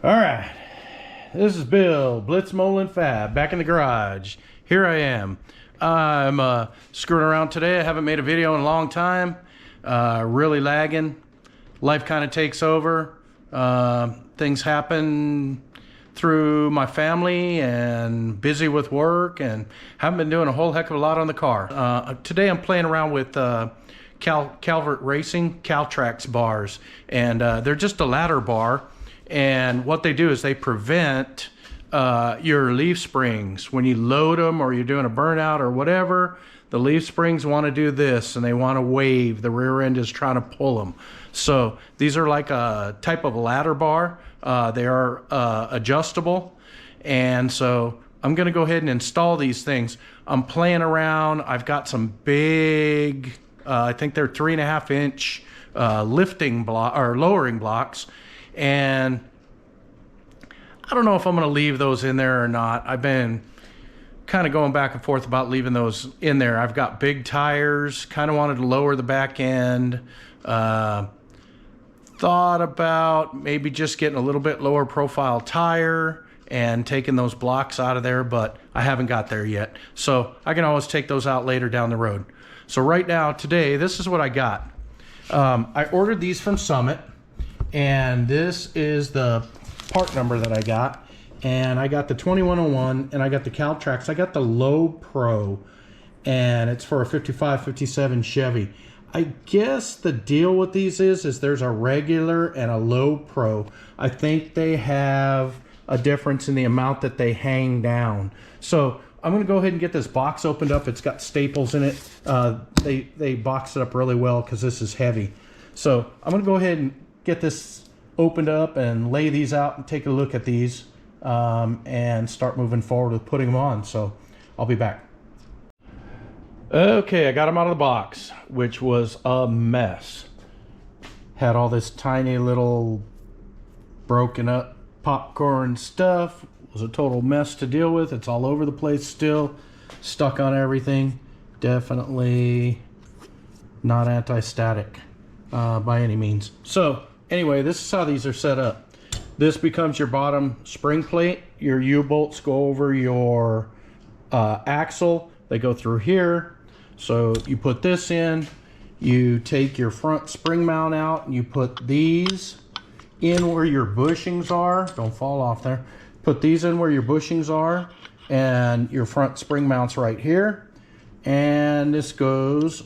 All right, this is Bill, Blitzmolin Fab, back in the garage. Here I am. I'm screwing around today. I haven't made a video in a long time. Really lagging. Life kind of takes over. Things happen through my family and busy with work, and haven't been doing a whole heck of a lot on the car. Today I'm playing around with Calvert Racing Traction Bars, and they're just a ladder bar. And what they do is they prevent your leaf springs when you load them, or you're doing a burnout or whatever. The leaf springs want to do this, and they want to wave. The rear end is trying to pull them. So these are like a type of ladder bar. They are adjustable, and so I'm going to go ahead and install these things. I'm playing around. I've got some big, I think they're 3.5 inch lifting block or lowering blocks. And I don't know if I'm going to leave those in there or not. I've been kind of going back and forth about leaving those in there. I've got big tires, kind of wanted to lower the back end. Thought about maybe just getting a little bit lower profile tire and taking those blocks out of there, but I haven't got there yet. So I can always take those out later down the road. So right now, today, this is what I got. I ordered these from Summit. And this is the part number that I got, and I got the 2101, and I got the Caltrax. I got the Low Pro, and it's for a 55, 57 Chevy. I guess the deal with these is there's a regular and a Low Pro. I think they have a difference in the amount that they hang down. So I'm going to go ahead and get this box opened up. It's got staples in it. They boxed it up really well because this is heavy. So I'm going to go ahead and get this opened up and lay these out and take a look at these and start moving forward with putting them on. So I'll be back. Okay, I got them out of the box, which was a mess. Had all this tiny little broken up popcorn stuff. It was a total mess to deal with. It's all over the place still, stuck on everything. Definitely not anti-static by any means. So anyway, this is how these are set up. This becomes your bottom spring plate. Your U-bolts go over your axle. They go through here. So you put this in. You take your front spring mount out, and you put these in where your bushings are. Don't fall off there. Put these in where your bushings are, and your front spring mount's right here. And this goes,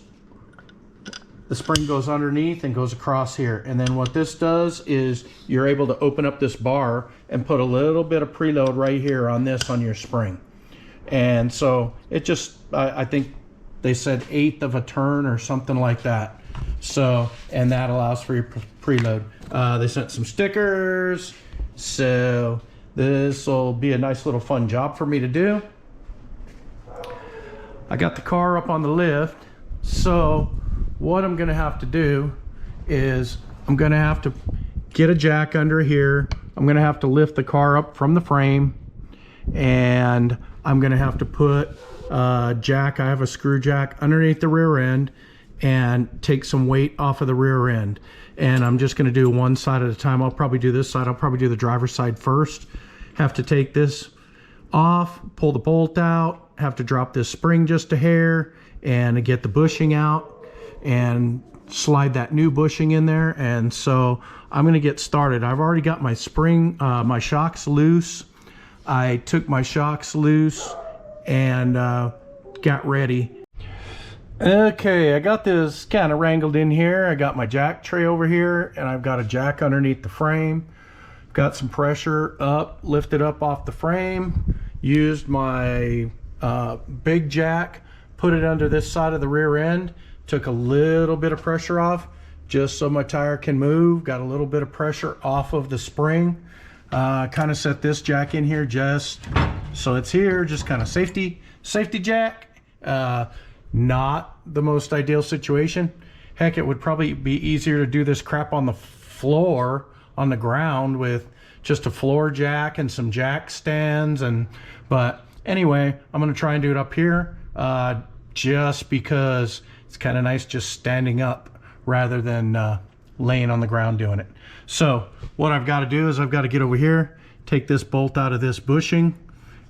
the spring goes underneath and goes across here. And then what this does is you're able to open up this bar and put a little bit of preload right here on this on your spring. And so it just, I think they said 1/8 of a turn or something like that. So, and that allows for your preload. They sent some stickers. So this will be a nice little fun job for me to do. I got the car up on the lift. So what I'm gonna have to do is I'm gonna have to get a jack under here. I'm gonna have to lift the car up from the frame, and I'm gonna have to put a jack, I have a screw jack underneath the rear end, and take some weight off of the rear end. And I'm just gonna do one side at a time. I'll probably do this side. I'll probably do the driver's side first. Have to take this off, pull the bolt out, have to drop this spring just a hair, and get the bushing out and slide that new bushing in there. And so I'm going to get started. I've already got my spring, my shocks loose. I took my shocks loose and got ready. Okay, I got this kind of wrangled in here. I got my jack tray over here, and I've got a jack underneath the frame. Got some pressure up, lifted up off the frame. Used my big jack, put it under this side of the rear end. Took a little bit of pressure off just so my tire can move. Got a little bit of pressure off of the spring. Kind of set this jack in here just so it's here, just kind of safety jack. Not the most ideal situation. Heck, it would probably be easier to do this crap on the floor, on the ground, with just a floor jack and some jack stands. But anyway, I'm gonna try and do it up here just because it's kind of nice just standing up rather than laying on the ground doing it. So what I've got to do is I've got to get over here, take this bolt out of this bushing,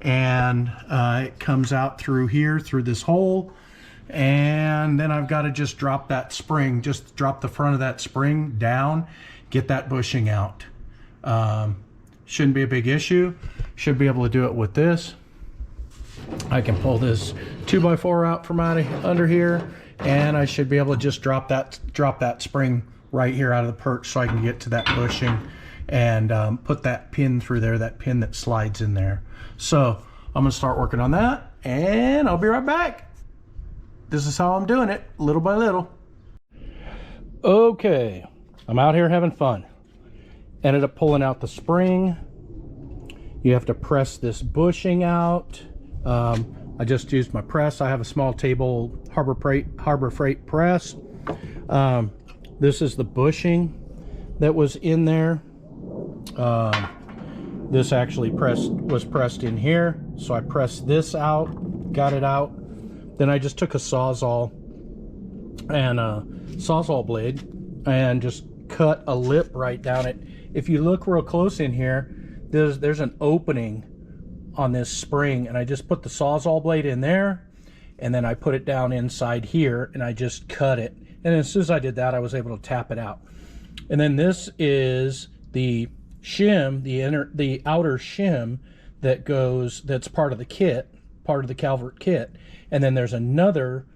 and it comes out through here, through this hole. And then I've got to just drop that spring, just drop the front of that spring down, get that bushing out. Shouldn't be a big issue. Should be able to do it with this. I can pull this 2x4 out from under here, and I should be able to just drop that spring right here out of the perch so I can get to that bushing and put that pin through there, that pin that slides in there. So I'm gonna start working on that, and I'll be right back. This is how I'm doing it, little by little. Okay, I'm out here having fun. Ended up pulling out the spring. You have to press this bushing out. I just used my press. I have a small table Harbor Freight press. This is the bushing that was in there. This actually was pressed in here. So I pressed this out, got it out. Then I just took a Sawzall and a Sawzall blade and just cut a lip right down it. If you look real close in here, there's an opening on this spring, and I just put the Sawzall blade in there, and then I put it down inside here, and I just cut it. And as soon as I did that, I was able to tap it out. And then this is the shim, the outer shim that's part of the kit, part of the Calvert kit. And then there's another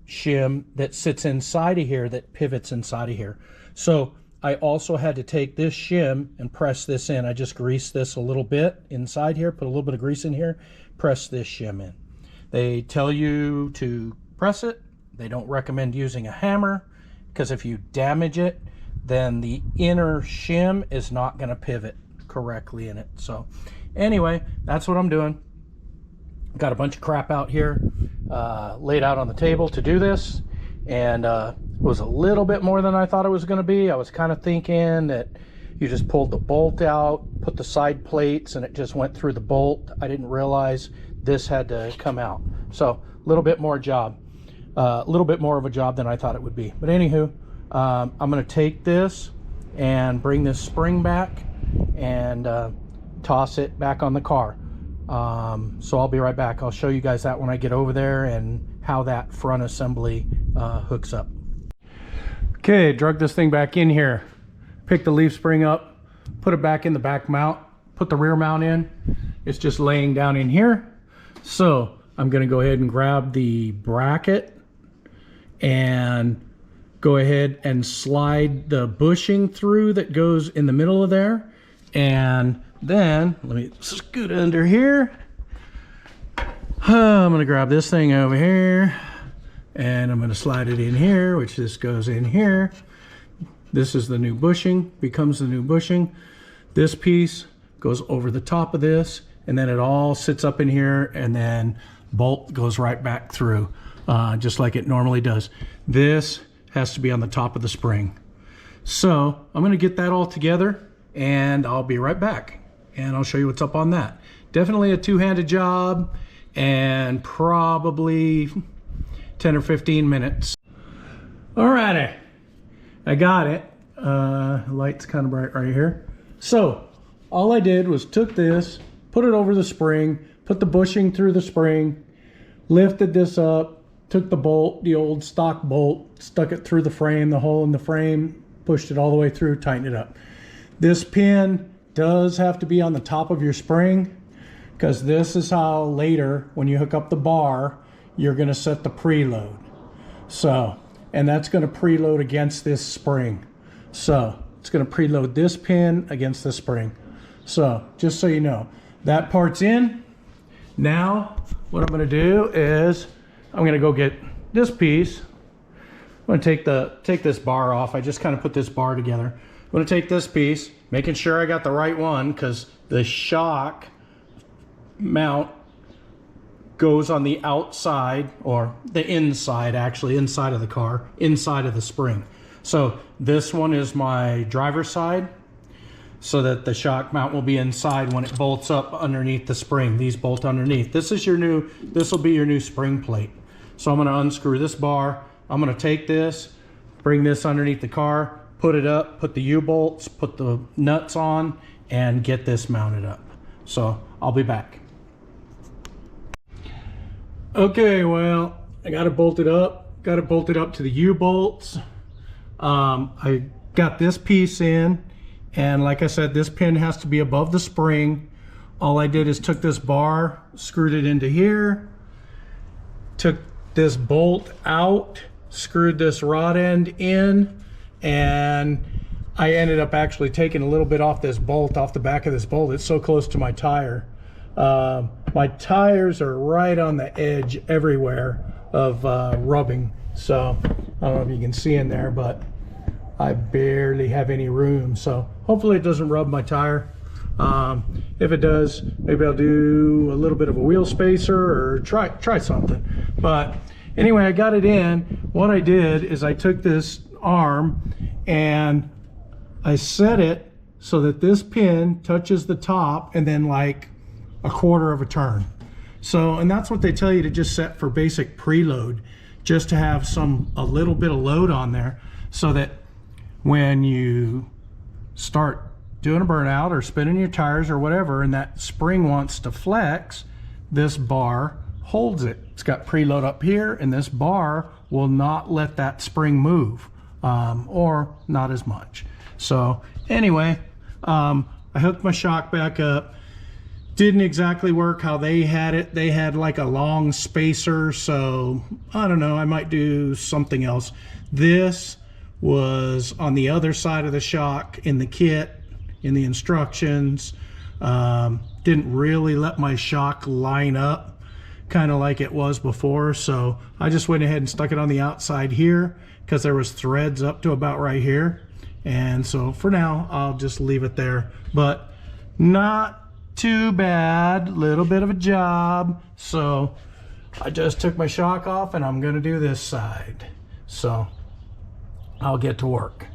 shim that sits inside of here that pivots inside of here. So I also had to take this shim and press this in. I just greased this a little bit inside here, put a little bit of grease in here, press this shim in. They tell you to press it. They don't recommend using a hammer, because if you damage it, then the inner shim is not going to pivot correctly in it. So anyway, that's what I'm doing. Got a bunch of crap out here laid out on the table to do this, and it was a little bit more than I thought it was going to be. I was kind of thinking that you just pulled the bolt out, put the side plates, and it just went through the bolt. I didn't realize this had to come out. So a little bit more job, a little bit more of a job than I thought it would be. But anywho, I'm going to take this and bring this spring back and toss it back on the car. So I'll be right back. I'll show you guys that when I get over there and how that front assembly hooks up. Okay, drug this thing back in here, pick the leaf spring up, put it back in the back mount, put the rear mount in. It's just laying down in here. So I'm going to go ahead and grab the bracket and go ahead and slide the bushing through that goes in the middle of there. And then let me scoot under here. I'm going to grab this thing over here, and I'm going to slide it in here, which this goes in here. This is the new bushing, becomes the new bushing. This piece goes over the top of this, and then it all sits up in here, and then bolt goes right back through, just like it normally does. This has to be on the top of the spring. So I'm going to get that all together, and I'll be right back, and I'll show you what's up on that. Definitely a two-handed job, and probably 10 or 15 minutes. Alrighty, I got it. Light's kind of bright right here. So all I did was took this, put it over the spring, put the bushing through the spring, lifted this up, took the bolt, the old stock bolt, stuck it through the frame, the hole in the frame, pushed it all the way through, tightened it up. This pin does have to be on the top of your spring, because this is how later when you hook up the bar, you're going to set the preload. So, and that's going to preload against this spring. So it's going to preload this pin against the spring. So just so you know, that part's in. Now what I'm going to do is I'm going to go get this piece. I'm going to take this bar off. I just kind of put this bar together. I'm going to take this piece, making sure I got the right one, because the shock mount goes on the outside, or the inside, actually inside of the car, inside of the spring. So this one is my driver's side, so that the shock mount will be inside when it bolts up underneath the spring. These bolt underneath. This will be your new spring plate. So I'm going to unscrew this bar. I'm going to take this, bring this underneath the car, put it up, put the U-bolts, put the nuts on, and get this mounted up. So I'll be back. Okay, well, I got it bolted up. Got it bolted up to the U-bolts. I got this piece in, and like I said, this pin has to be above the spring. All I did is took this bar, screwed it into here, took this bolt out, screwed this rod end in, and I ended up actually taking a little bit off this bolt, off the back of this bolt. It's so close to my tire. My tires are right on the edge everywhere of rubbing. So I don't know if you can see in there, but I barely have any room. So hopefully it doesn't rub my tire. If it does, maybe I'll do a little bit of a wheel spacer or try something. But anyway, I got it in. What I did is I took this arm and I set it so that this pin touches the top and then like a quarter of a turn. So, and that's what they tell you to just set for basic preload, just to have a little bit of load on there, so that when you start doing a burnout or spinning your tires or whatever, and that spring wants to flex, this bar holds it. It's got preload up here, and this bar will not let that spring move, or not as much. So anyway, I hooked my shock back up. Didn't exactly work how they had it. They had like a long spacer, so I don't know, I might do something else. This was on the other side of the shock in the kit, in the instructions. Didn't really let my shock line up kind of like it was before, so I just went ahead and stuck it on the outside here because there was threads up to about right here. And so for now I'll just leave it there, but not too bad, little bit of a job. So I just took my shock off and I'm going to do this side, so I'll get to work.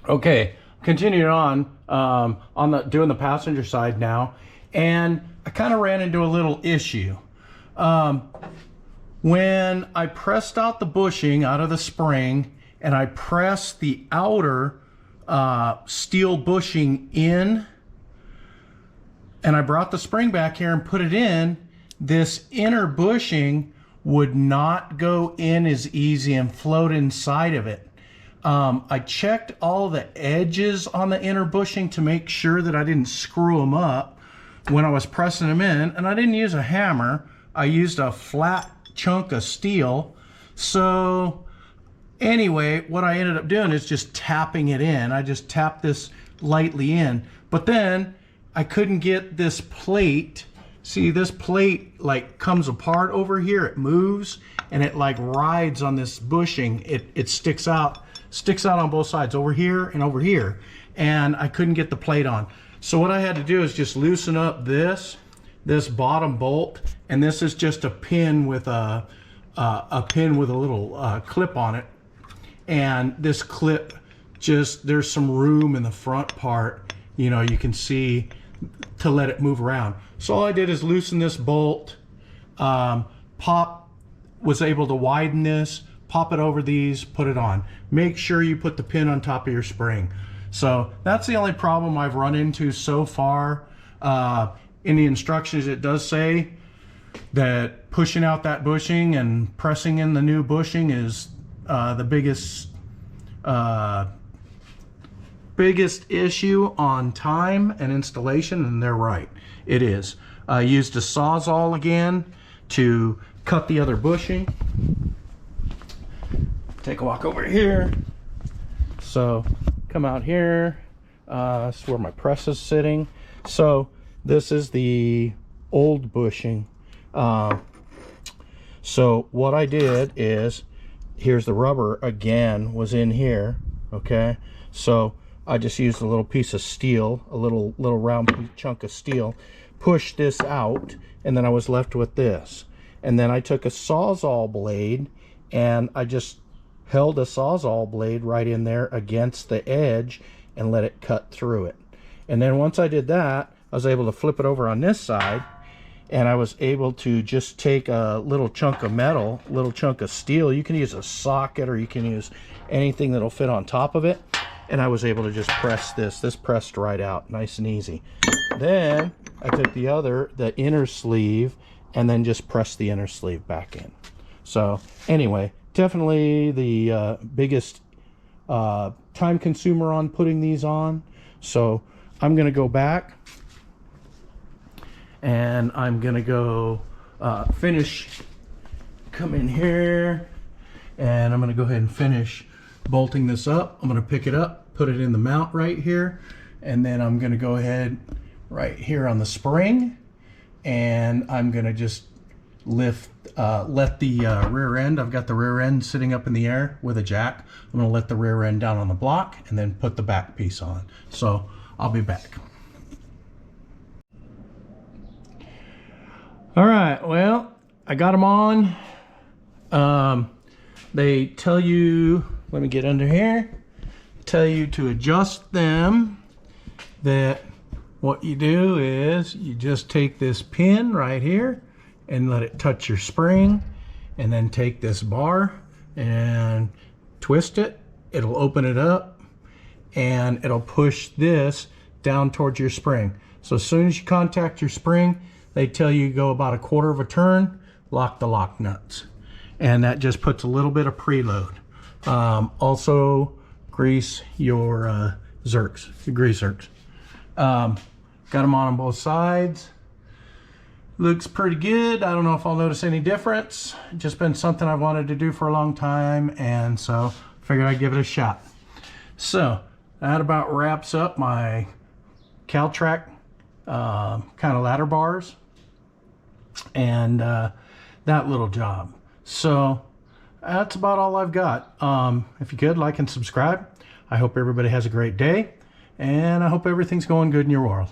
Okay, continuing on doing the passenger side now, and I kind of ran into a little issue. When I pressed out the bushing out of the spring and I pressed the outer steel bushing in, and I brought the spring back here and put it in, this inner bushing would not go in as easy and float inside of it. I checked all the edges on the inner bushing to make sure that I didn't screw them up when I was pressing them in, and I didn't use a hammer. I used a flat chunk of steel. So anyway, what I ended up doing is just tapping it in. I just tapped this lightly in, but then I couldn't get this plate. See, this plate like comes apart over here, it moves, and it like rides on this bushing. It sticks out on both sides, over here and over here, and I couldn't get the plate on. So what I had to do is just loosen up this bottom bolt, and this is just a pin with a little clip on it, and this clip, just there's some room in the front part, you know, you can see, to let it move around. So all I did is loosen this bolt, was able to widen this, pop it over these, put it on. Make sure you put the pin on top of your spring. So that's the only problem I've run into so far. In the instructions it does say that pushing out that bushing and pressing in the new bushing is the biggest issue on time and installation, and they're right, it is. I used a Sawzall again to cut the other bushing. Take a walk over here. So come out here, this is where my press is sitting. So this is the old bushing. So what I did is, here's the rubber again, was in here, okay? So I just used a little piece of steel, a little round chunk of steel, pushed this out, and then I was left with this. And then I took a Sawzall blade and I just held a Sawzall blade right in there against the edge and let it cut through it. And then once I did that, I was able to flip it over on this side, and I was able to just take a little chunk of metal, little chunk of steel. You can use a socket or you can use anything that'll fit on top of it. And I was able to just press this. This pressed right out, nice and easy. Then I took the inner sleeve, and then just pressed the inner sleeve back in. So anyway, definitely the biggest time consumer on putting these on. So I'm gonna go back and I'm gonna go come in here, and I'm gonna go ahead and finish bolting this up. I'm going to pick it up, put it in the mount right here, and then I'm going to go ahead right here on the spring, and I'm going to just let the rear end, I've got the rear end sitting up in the air with a jack. I'm going to let the rear end down on the block and then put the back piece on. So I'll be back. All right, well, I got them on. They tell you, let me get under here, tell you to adjust them, that what you do is you just take this pin right here and let it touch your spring, and then take this bar and twist it. It'll open it up and it'll push this down towards your spring. So as soon as you contact your spring, they tell you go about 1/4 of a turn, lock the lock nuts. And that just puts a little bit of preload. Also grease your zerks, your grease zerks. Got them on both sides. Looks pretty good. I don't know if I'll notice any difference. Just been something I've wanted to do for a long time, and so figured I'd give it a shot. So that about wraps up my Caltrac kind of ladder bars and that little job. So that's about all I've got. If you could, like and subscribe. I hope everybody has a great day, and I hope everything's going good in your world.